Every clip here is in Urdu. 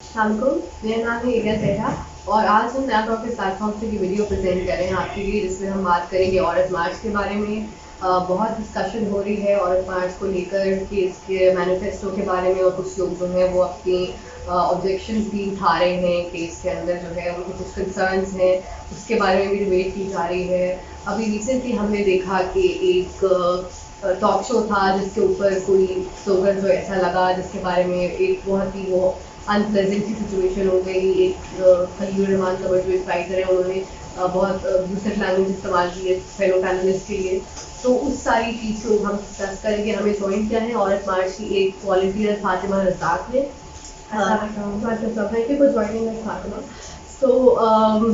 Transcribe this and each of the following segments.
السلام علیکم، میرا نام ہے ایریا زہرا اور آج ہم نیا ٹاپک پلیٹ فارم سے کی ویڈیو پریزنٹ کر رہے ہیں آپ کے لیے، جس میں ہم بات کریں گے عورت مارچ کے بارے میں۔ بہت ڈسکشن ہو رہی ہے عورت مارچ کو لے کر کہ اس کے مینیفیسٹو کے بارے میں، اور کچھ لوگ جو ہیں وہ اپنی آبجیکشنز بھی اٹھا رہے ہیں کہ اس کے اندر جو ہے ان کے کچھ کنسرنس ہیں، اس کے بارے میں بھی ڈبیٹ کی جا رہی ہے۔ ابھی ریسنٹلی ہم نے دیکھا کہ ایک ٹاک شو تھا جس کے اوپر کوئی سلوگن جو ایسا لگا جس کے بارے میں ایک بہت ہی وہ انپلیزنٹ سی سچویشن ہو گئی۔ ایک خلیل الرحمان قمر جو ایک رائٹر ہیں، انہوں نے بہت یوزر لینگویج استعمال کی ہے فیلو پینلسٹ کے لیے۔ تو اس ساری چیز کو ہم ڈسکس کریں گے۔ ہمیں جوائن کیا ہے عورت مارچ کی ایک والنٹیئر فاطمہ رزاق نے۔ تھینک یو فار جوائننگ اس فاطمہ۔ تو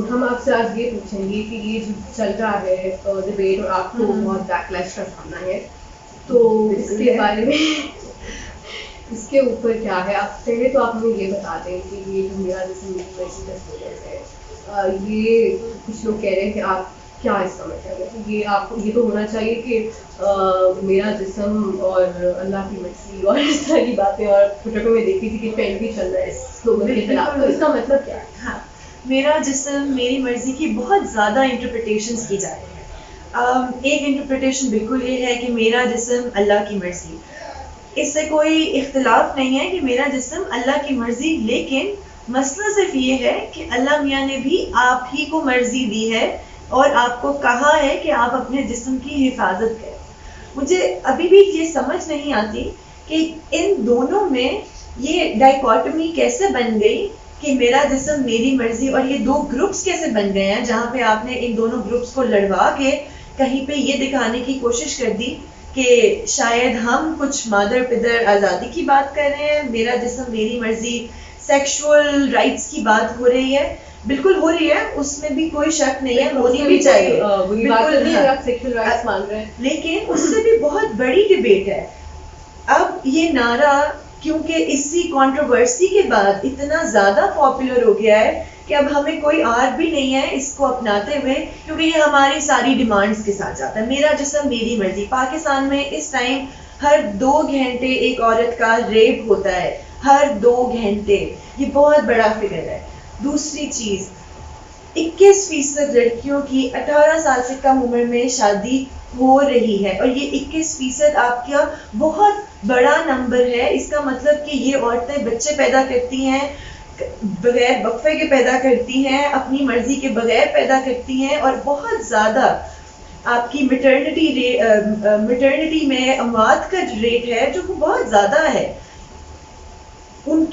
ہم آپ سے آج یہ پوچھیں گے کہ یہ جو چل رہا ہے ڈبیٹ، اور آپ کو بہت بیک لیش کا سامنا ہے، تو اس کے بارے میں اس کے اوپر کیا ہے؟ آپ پہلے تو آپ ہمیں یہ بتا دیں کہ یہ جو میرا جسم ہے، یہ کچھ لوگ کہہ رہے ہیں کہ آپ کیا اس کا مطلب ہے؟ یہ آپ کو یہ تو ہونا چاہیے کہ میرا جسم اور اللہ کی مرضی اور اس طرح کی باتیں، اور فوٹو میں دیکھی تھی کہ ٹرینڈ بھی چل رہا ہے اس سلوگن کے خلاف، تو اس کا مطلب کیا ہے؟ ہاں، میرا جسم میری مرضی کی بہت زیادہ انٹرپریٹیشنز کی جاتی ہیں۔ ایک انٹرپریٹیشن بالکل یہ ہے کہ میرا جسم اللہ کی مرضی، اس سے کوئی اختلاف نہیں ہے کہ میرا جسم اللہ کی مرضی، لیکن مسئلہ صرف یہ ہے کہ اللہ میاں نے بھی آپ ہی کو مرضی دی ہے اور آپ کو کہا ہے کہ آپ اپنے جسم کی حفاظت کریں۔ مجھے ابھی بھی یہ سمجھ نہیں آتی کہ ان دونوں میں یہ ڈائیکاٹمی کیسے بن گئی کہ میرا جسم میری مرضی، اور یہ دو گروپس کیسے بن گئے ہیں جہاں پہ آپ نے ان دونوں گروپس کو لڑوا کے کہیں پہ یہ دکھانے کی کوشش کر دی کہ شاید ہم کچھ مادر پدر آزادی کی بات کر رہے ہیں، میرا جسم میری مرضی، سیکشول رائٹس کی بات ہو رہی ہے۔ بالکل ہو رہی ہے، اس میں بھی کوئی شک نہیں ہے، ہونی بھی چاہیے، لیکن اس سے بھی بہت بڑی ڈبیٹ ہے۔ اب یہ نعرہ کیونکہ اسی کنٹروورسی کے بعد اتنا زیادہ پاپولر ہو گیا ہے کہ اب ہمیں کوئی آر بھی نہیں ہے اس کو اپناتے ہوئے، کیونکہ یہ ہماری ساری ڈیمانڈز کے ساتھ جاتا ہے۔ میرا جسم میری مرضی، پاکستان میں اس ٹائم ہر 2 گھنٹے ایک عورت کا ریپ ہوتا ہے، ہر 2 گھنٹے، یہ بہت بڑا فگر ہے۔ دوسری چیز، 21% لڑکیوں کی 18 سال سے کم عمر میں شادی ہو رہی ہے، اور یہ 21% آپ کا بہت بڑا نمبر ہے۔ اس کا مطلب کہ یہ عورتیں بچے پیدا کرتی ہیں، بغیر وقفے کے پیدا کرتی ہیں، اپنی مرضی کے بغیر پیدا کرتی ہیں، اور بہت زیادہ آپ کی میٹرنٹی میں اموات کا ریٹ ہے جو بہت زیادہ ہے۔ ان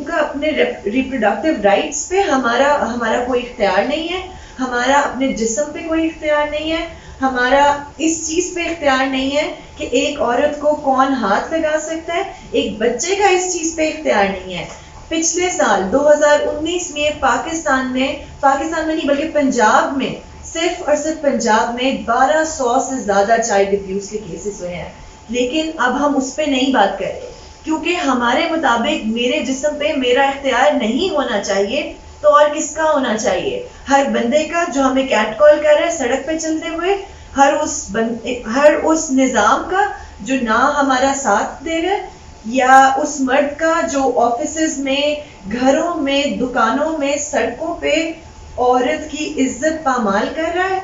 کا اپنے ریپروڈکٹیو رائٹس پہ ہمارا کوئی اختیار نہیں ہے، ہمارا اپنے جسم پہ کوئی اختیار نہیں ہے، ہمارا اس چیز پہ اختیار نہیں ہے کہ ایک عورت کو کون ہاتھ لگا سکتا ہے، ایک بچے کا اس چیز پہ اختیار نہیں ہے۔ پچھلے سال 2019 میں پاکستان میں نہیں بلکہ پنجاب میں، صرف اور صرف پنجاب میں 1200 سے زیادہ چائلڈ ابیوز کے کیسز ہوئے ہیں، لیکن اب ہم اس پہ نہیں بات کر رہے، کیونکہ ہمارے مطابق میرے جسم پہ میرا اختیار نہیں ہونا چاہیے، تو اور کس کا ہونا چاہیے؟ ہر بندے کا جو ہمیں کیٹ کال کر رہا ہے سڑک پہ چلتے ہوئے، ہر اس نظام کا جو نہ ہمارا ساتھ دے رہا ہے، یا اس مرد کا جو آفیسز میں، گھروں میں، دکانوں میں، سڑکوں پہ عورت کی عزت پامال کر رہا ہے۔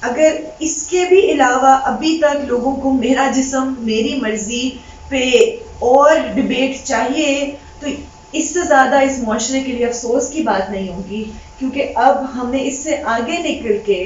اگر اس کے بھی علاوہ ابھی تک لوگوں کو میرا جسم میری مرضی پہ اور ڈبیٹ چاہیے، تو اس سے زیادہ اس معاشرے کے لیے افسوس کی بات نہیں ہوگی، کیونکہ اب ہمیں اس سے آگے نکل کے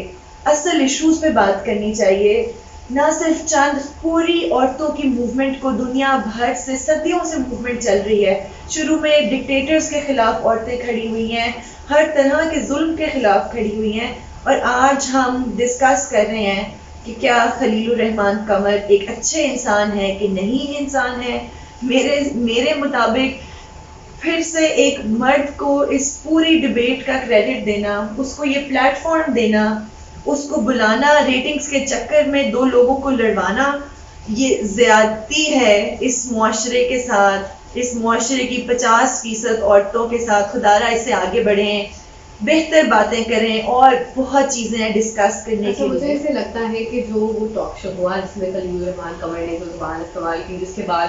اصل ایشوز پہ بات کرنی چاہیے، نہ صرف چند پوری عورتوں کی موومنٹ کو، دنیا بھر سے صدیوں سے موومنٹ چل رہی ہے، شروع میں ڈکٹیٹرز کے خلاف عورتیں کھڑی ہوئی ہیں، ہر طرح کے ظلم کے خلاف کھڑی ہوئی ہیں، اور آج ہم ڈسکس کر رہے ہیں کہ کیا خلیل الرحمان قمر ایک اچھے انسان ہے کہ نہیں انسان ہے۔ میرے مطابق پھر سے ایک مرد کو اس پوری ڈبیٹ کا کریڈٹ دینا، اس کو یہ پلیٹ فارم دینا، اس کو بلانا، ریٹنگز کے چکر میں 2 لوگوں کو لڑوانا، یہ زیادتی ہے اس معاشرے کے ساتھ، اس معاشرے کی 50% عورتوں کے ساتھ۔ خدا را اس سے آگے بڑھیں، بہتر باتیں کریں، اور بہت چیزیں ہیں ڈسکس کرنے کے مجھے لیے۔ ایسے لگتا ہے کہ جو وہ ٹاک شو ہوا جس میں خلیل الرحمان قمر نے جو زبان استعمال کی، جس کے بعد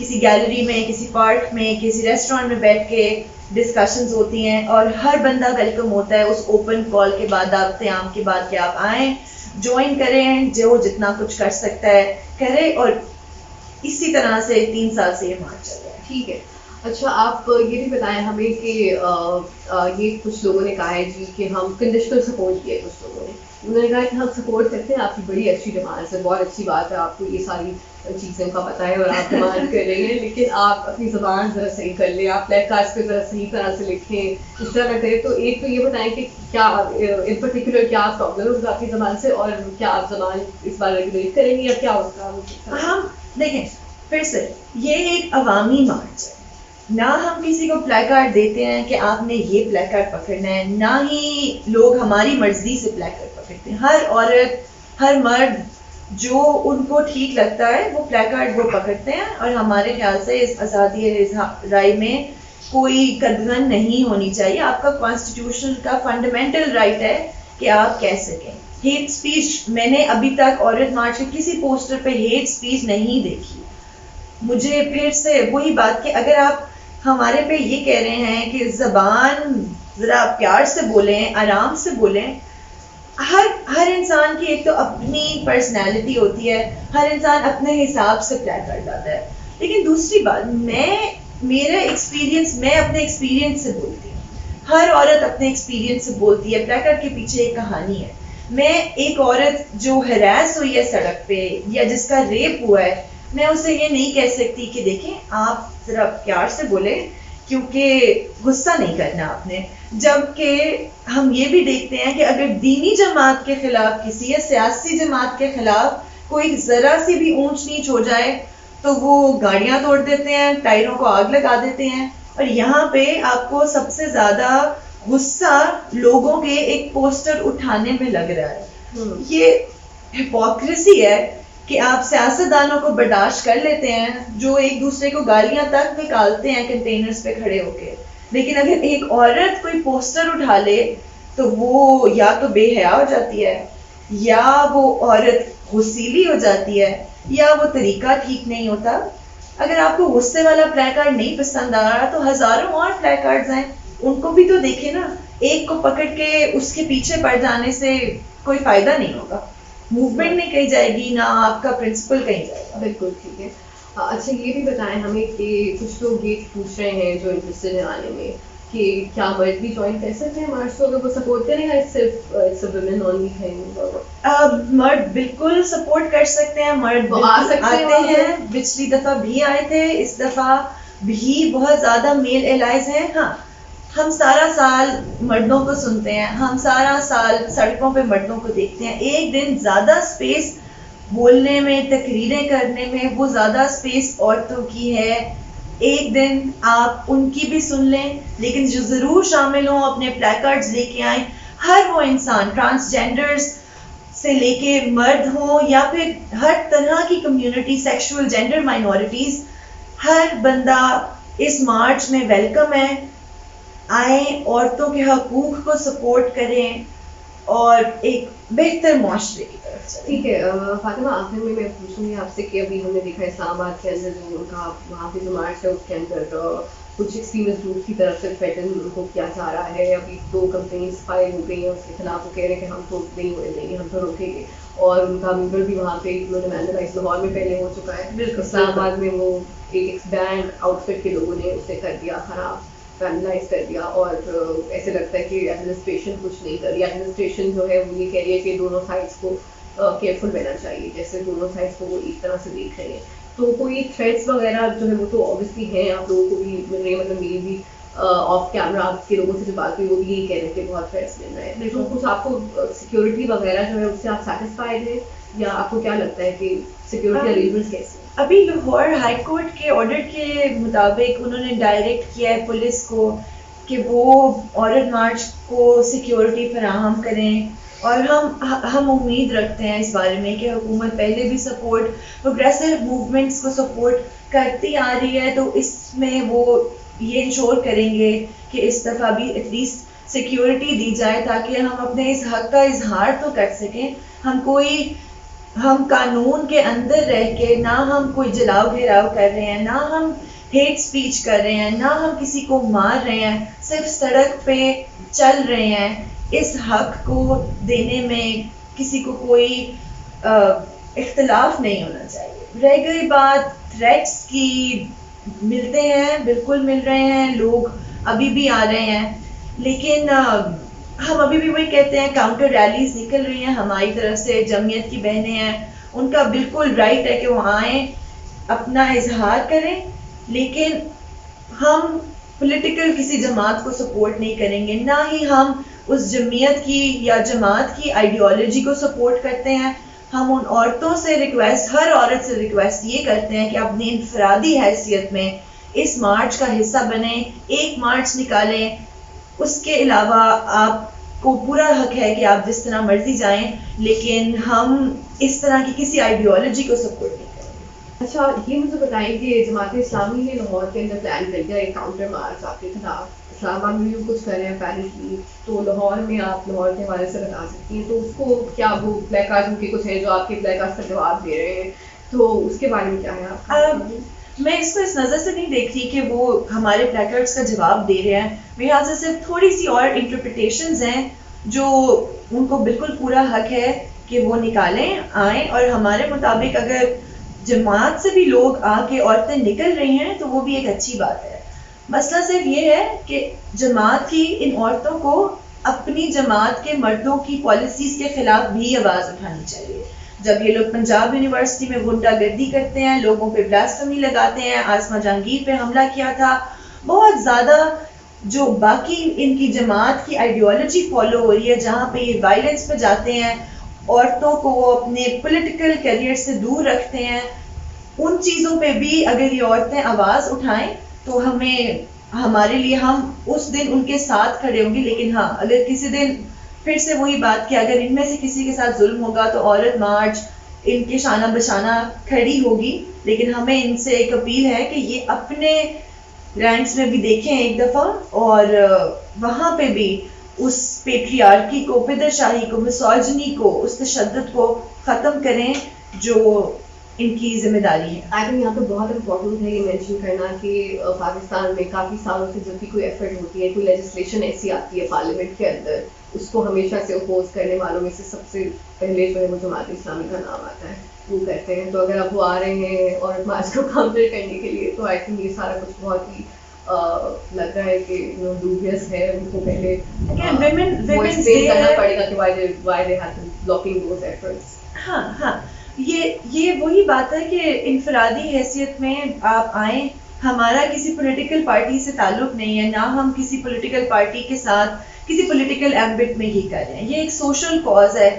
کسی گیلری میں، کسی پارک میں، کسی ریسٹورینٹ میں بیٹھ کے ڈسکشنز ہوتی ہیں اور ہر بندہ ویلکم ہوتا ہے اس اوپن کال کے بعد، دعوت عام کے بعد کہ آپ آئیں، جوائن کریں، جو جتنا کچھ کر سکتا ہے کرے. اور اسی طرح سے 3 سال سے یہ مارچ چل رہا ہے. ٹھیک ہے. اچھا آپ یہ بھی بتائیں ہمیں کہ یہ کچھ لوگوں نے کہا ہے جی کہ ہم کنڈیشنل سپورٹ کیے کچھ لوگوں نے، انہوں نے کہا کہ ہم سپورٹ کرتے ہیں، آپ کی بڑی اچھی ڈیمانڈ ہے، بہت اچھی بات ہے، آپ کو یہ ساری چیزیں کا پتہ ہے اور آپ ڈیمانڈ کر رہی ہیں، لیکن آپ اپنی زبان ذرا صحیح کر لیں، آپ پلیک کارڈس پہ ذرا صحیح طرح سے لکھیں، اس طرح نہ کریں. تو ایک تو یہ بتائیں کہ کیا ان پرٹیکولر کیا پرابلم ہے آپ کی زبان سے، اور کیا آپ زبان اس بار ریگولیٹ کریں گی یا کیا اس کا؟ ہم دیکھیں پھر سے یہ ایک عوامی مارچ ہے، نہ ہم کسی کو پلیک کارڈ دیتے ہیں کہ آپ نے یہ پلیک کارڈ پکڑنا ہے، نہ ہی لوگ ہماری مرضی سے پلیک کارڈ پکڑتے ہیں. ہر عورت، ہر مرد جو ان کو ٹھیک لگتا ہے وہ پلیک کارڈ وہ پکڑتے ہیں. اور ہمارے خیال سے اس آزادی رائے میں کوئی قدغن نہیں ہونی چاہیے. آپ کا کانسٹیٹیوشن کا فنڈامنٹل رائٹ ہے کہ آپ کہہ سکیں. ہیٹ اسپیچ، میں نے ابھی تک عورت مارچ کے کسی پوسٹر پہ ہیٹ اسپیچ نہیں دیکھی. مجھے پھر سے وہی بات کہ اگر آپ ہمارے پہ یہ کہہ رہے ہیں کہ زبان ذرا پیار سے بولیں، آرام سے بولیں. ہر انسان کی ایک تو اپنی پرسنالٹی ہوتی ہے، ہر انسان اپنے حساب سے پلیک کر جاتا ہے. لیکن دوسری بات، میرا ایکسپیرینس، میں اپنے ایکسپیرینس سے بولتی ہوں، ہر عورت اپنے ایکسپیرینس سے بولتی ہے. پلیک کارڈ کے پیچھے ایک کہانی ہے. میں ایک عورت جو ہراس ہوئی ہے سڑک پہ یا جس کا ریپ ہوا ہے، میں اسے یہ نہیں کہہ سکتی کہ دیکھیں آپ ذرا پیار سے بولیں کیونکہ غصہ نہیں کرنا آپ نے. جبکہ ہم یہ بھی دیکھتے ہیں کہ اگر دینی جماعت کے خلاف کسی یا سیاسی جماعت کے خلاف کوئی ذرا سی بھی اونچ نیچ ہو جائے تو وہ گاڑیاں توڑ دیتے ہیں، ٹائروں کو آگ لگا دیتے ہیں. اور یہاں پہ آپ کو سب سے زیادہ غصہ لوگوں کے ایک پوسٹر اٹھانے میں لگ رہا ہے. یہ ہپوکریسی ہے کہ آپ سیاستدانوں کو برداشت کر لیتے ہیں جو ایک دوسرے کو گالیاں تک نکالتے ہیں کنٹینرز پہ کھڑے ہو کے، لیکن اگر ایک عورت کوئی پوسٹر اٹھا لے تو وہ یا تو بے حیا ہو جاتی ہے، یا وہ عورت غصیلی ہو جاتی ہے، یا وہ طریقہ ٹھیک نہیں ہوتا. اگر آپ کو غصے والا پلیک کارڈ نہیں پسند آ رہا تو ہزاروں اور پلیک کارڈز ہیں، ان کو بھی تو دیکھیں نا. ایک کو پکڑ کے اس کے پیچھے پڑ جانے سے کوئی فائدہ نہیں ہوگا، موومنٹ نہیں کہیں جائے گی، نہ آپ کا پرنسپل کہیں جائے گا. بالکل ٹھیک ہے. اچھا یہ بھی بتائیں ہمیں کہ کچھ لوگ یہ پوچھ رہے ہیں جو انٹرسٹڈ ہیں آنے میں کہ کیا مرد بھی جوائن کر سکتے ہیں مارچ کو اگر وہ سپورٹ کریں گا، صرف ویمن اونلی تھنگ؟ مرد بالکل سپورٹ کر سکتے ہیں، مرد آتے ہیں، پچھلی دفعہ بھی آئے تھے، اس دفعہ بھی بہت زیادہ میل الائز ہیں. ہاں ہم سارا سال مردوں کو سنتے ہیں، ہم سارا سال سڑکوں پہ مردوں کو دیکھتے ہیں. ایک دن زیادہ اسپیس بولنے میں، تقریریں کرنے میں، وہ زیادہ اسپیس عورتوں کی ہے. ایک دن آپ ان کی بھی سن لیں، لیکن جو ضرور شامل ہوں اپنے پلیک کارڈز لے کے آئیں. ہر وہ انسان، ٹرانسجینڈرز سے لے کے مرد ہوں یا پھر ہر طرح کی کمیونٹی، سیکشول جینڈر مائنورٹیز، ہر بندہ اس مارچ میں ویلکم ہے. آئیں، عورتوں کے حقوق کو سپورٹ کریں اور ایک بہتر معاشرے کی طرف چلیں. ٹھیک ہے فاطمہ، آخر میں پوچھوں گی آپ سے کہ ابھی ہم نے دیکھا اسلام آباد کے اندر جو ان کا وہاں پہ جو مارچ ہے اس کے اندر کچھ ایکسٹریمسٹ گروپ کی طرف سے تھریٹن ان کو کیا جا رہا ہے. ابھی 2 کمپنیز فائر ہو گئی ہیں اس کے خلاف، وہ کہہ رہے ہیں کہ ہم تو نہیں ہوئے دیں گے، ہم تو روکیں گے. اور ان کا میمبر بھی وہاں پہ انہوں نے وینڈلائز لاہور میں پہلے ہو چکا ہے. بالکل اسلام آباد میں وہ ایک بینڈ آؤٹ فٹ کے لوگوں نے اسے کر دیا خراب، وینڈلائز کر دیا. اور ایسے لگتا ہے کہ ایڈمنسٹریشن کچھ نہیں کر رہی. ایڈمنسٹریشن جو ہے وہ یہ کہہ رہی ہے کہ دونوں سائڈس کو کیئرفل رہنا چاہیے، جیسے دونوں سائڈس کو وہ ایک طرح سے دیکھ رہے ہیں. تو کوئی تھریٹس وغیرہ جو ہے وہ تو اوبیسلی ہیں، آپ لوگوں کو بھی مل رہی ہے. مطلب میری بھی آف کیمرہ آپ کے لوگوں سے جو بات ہوئی وہ بھی یہی کہہ رہے ہیں کہ بہت تھریٹس مل رہے ہیں. لیکن کچھ آپ کو سیکورٹی وغیرہ جو ہے اس سے آپ سیٹسفائڈ ہیں، یا آپ کو کیا لگتا ہے کہ سیکورٹی ارینجمنٹس کیسے؟ ابھی لاہور ہائی کورٹ کے آرڈر کے مطابق انہوں نے ڈائریکٹ کیا ہے پولیس کو کہ وہ عورت مارچ کو سیکیورٹی فراہم کریں. اور ہم امید رکھتے ہیں اس بارے میں کہ حکومت پہلے بھی سپورٹ، پروگریسو موومنٹس کو سپورٹ کرتی آ رہی ہے، تو اس میں وہ یہ انشور کریں گے کہ اس دفعہ بھی ایٹ لیسٹ سیکیورٹی دی جائے تاکہ ہم اپنے اس حق کا اظہار تو کر سکیں. ہم کوئی ہم قانون کے اندر رہ کے نہ ہم کوئی جلاؤ گھیراؤ کر رہے ہیں، نہ ہم ہیٹ سپیچ کر رہے ہیں، نہ ہم کسی کو مار رہے ہیں، صرف سڑک پہ چل رہے ہیں. اس حق کو دینے میں کسی کو کوئی اختلاف نہیں ہونا چاہیے. رہ گئی بات تھریٹس کی، ملتے ہیں، بالکل مل رہے ہیں، لوگ ابھی بھی آ رہے ہیں، لیکن ہم ابھی بھی وہی کہتے ہیں کاؤنٹر ریلیز نکل رہی ہیں ہماری طرف سے. جمعیت کی بہنیں ہیں، ان کا بالکل رائٹ ہے کہ وہ آئیں، اپنا اظہار کریں، لیکن ہم پولیٹیکل کسی جماعت کو سپورٹ نہیں کریں گے، نہ ہی ہم اس جمعیت کی یا جماعت کی آئیڈیالوجی کو سپورٹ کرتے ہیں. ہم ان عورتوں سے ریکویسٹ، ہر عورت سے ریکویسٹ یہ کرتے ہیں کہ اپنی انفرادی حیثیت میں اس مارچ کا حصہ بنیں، ایک مارچ نکالیں. اس کے علاوہ آپ کو پورا حق ہے کہ آپ جس طرح مرضی جائیں، لیکن ہم اس طرح کی کسی آئیڈیالوجی کو سپورٹ نہیں کریں گے. اچھا، یہ مجھے بتائیں کہ جماعت اسلامی نے لاہور کے اندر پلان کر دیا ایک کاؤنٹر مارچ آپ کے خلاف. اسلام آباد میں بھی کچھ کر رہے ہیں اپیرنٹلی، تو لاہور میں آپ لاہور کے حوالے سے بتا سکتی ہیں تو اس کو کیا وہ بلیک کارڈ ان کے کچھ ہیں جو آپ کے بلیک کارڈ کا جواب دے رہے ہیں، تو اس کے بارے میں کیا ہے آپ کا؟ میں اس کو اس نظر سے نہیں دیکھتی کہ وہ ہمارے پلیکارڈز کا جواب دے رہے ہیں. میرے خیال سے صرف تھوڑی سی اور انٹرپریٹیشنز ہیں جو ان کو بالکل پورا حق ہے کہ وہ نکالیں، آئیں، اور ہمارے مطابق اگر جماعت سے بھی لوگ آ کے عورتیں نکل رہی ہیں تو وہ بھی ایک اچھی بات ہے. مسئلہ صرف یہ ہے کہ جماعت کی ان عورتوں کو اپنی جماعت کے مردوں کی پالیسیز کے خلاف بھی آواز اٹھانی چاہیے. جب یہ لوگ پنجاب یونیورسٹی میں غنڈہ گردی کرتے ہیں، لوگوں پہ بلاسفیمی لگاتے ہیں، آسما جہانگیر پہ حملہ کیا تھا، بہت زیادہ جو باقی ان کی جماعت کی آئیڈیالوجی فالو ہو رہی ہے جہاں پہ یہ وائلنس پہ جاتے ہیں، عورتوں کو وہ اپنے پولیٹیکل کیریئر سے دور رکھتے ہیں، ان چیزوں پہ بھی اگر یہ عورتیں آواز اٹھائیں تو ہمارے لیے ہم اس دن ان کے ساتھ کھڑے ہوں گے. لیکن ہاں، اگر کسی دن پھر سے وہی بات کہ اگر ان میں سے کسی کے ساتھ ظلم ہوگا تو عورت مارچ ان کے شانہ بشانہ کھڑی ہوگی. لیکن ہمیں ان سے ایک اپیل ہے کہ یہ اپنے رینکس میں بھی دیکھیں ایک دفعہ، اور وہاں پہ بھی اس پیٹریارکی کو، پدر شاہی کو، مسوجنی کو، اس تشدد کو ختم کریں جو ان کی ذمہ داری ہے. آئی تھنک یہاں پہ بہت امپورٹنٹ ہے یہ مینشن کرنا کہ پاکستان میں کافی سالوں سے جب بھی کوئی ایفرٹ ہوتی ہے، کوئی لیجسلیشن ایسی آتی ہے پارلیمنٹ کے اندر، اس کو ہمیشہ سے اپوز کرنے والوں میں سے سب سے پہلے جو ہے وہ جماعت اسلامی کا نام آتا ہے، وہ کرتے ہیں. تو اگر اب وہ آ رہے ہیں اور مارچ کو کاؤنٹر کرنے کے لیے، تو آئی تھنک یہ سارا کچھ بہت ہی لگ رہا ہے کہ ڈوبیس ہے. ان کو پہلے کرنا پڑے گا کہ why they have been blocking those efforts. ہاں یہ وہی بات ہے کہ انفرادی حیثیت میں آپ آئیں. ہمارا کسی پولیٹیکل پارٹی سے تعلق نہیں ہے، نہ ہم کسی پولیٹیکل پارٹی کے ساتھ کسی پولیٹیکل ایمبٹ میں ہی کر رہے ہیں. یہ ایک سوشل کاز ہے،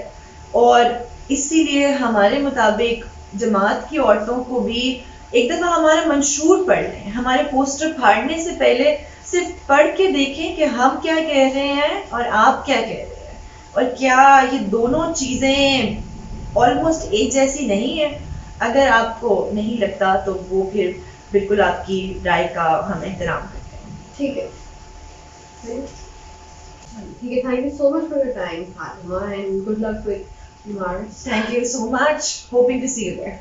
اور اسی لیے ہمارے مطابق جماعت کی عورتوں کو بھی ایک دفعہ ہمارا منشور پڑھ لیں. ہمارے پوسٹر پھاڑنے سے پہلے صرف پڑھ کے دیکھیں کہ ہم کیا کہہ رہے ہیں اور آپ کیا کہہ رہے ہیں، اور کیا یہ دونوں چیزیں آلموسٹ ایک جیسی نہیں ہے. اگر آپ کو نہیں لگتا تو وہ پھر بالکل آپ کی رائے کا ہم احترام کرتے ہیں. ٹھیک ہے، thank you so much for your time Fatima, and good luck with March. Thank you so much. Hoping to see you there.